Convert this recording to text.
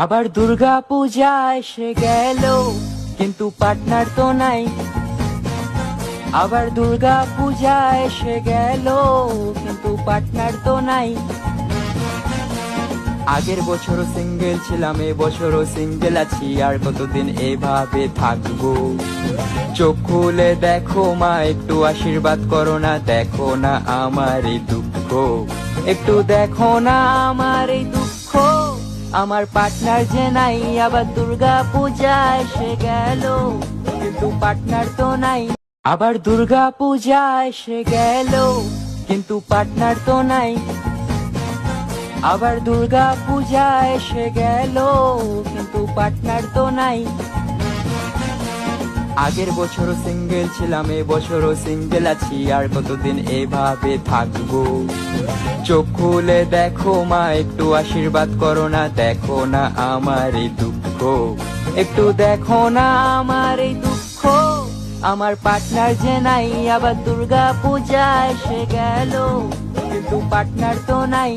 আবার দুর্গা পূজা এসে গেল, কিন্তু পার্টনার তো নাই। আবার দুর্গা পূজা এসে গেল, কিন্তু পার্টনার তো নাই। আগের বছরও সিঙ্গেল ছিলাম, এবছরও সিঙ্গেল আছি, আর কতদিন এভাবে থাকবো। চোখ খুলে দেখো মা, একটু আশীর্বাদ করো না, দেখো না আমার এই দুঃখ, একটু দেখো না আমার এই দুঃখ। আমার পার্টনার যে নাই, আবার দুর্গা পূজা এসে গেল, কিন্তু পার্টনার তো নাই। আবার দুর্গা পূজা এসে গেল, কিন্তু পার্টনার তো নাই। আবার দুর্গা পূজা এসে গেল, কিন্তু পার্টনার তো নাই। আগের বছরও সিঙ্গেল ছিলাম, এবছরও সিঙ্গেল আছি, আর কতদিন এভাবে থাকবো। চোখ খুলে দেখো মা, একটু আশীর্বাদ করো না, দেখো না আমার এই দুঃখ, একটু দেখো না আমার এই দুঃখ। আমার পার্টনার যে নাই, আবার দুর্গা পূজা এসে গেল, কিন্তু পার্টনার তো নাই।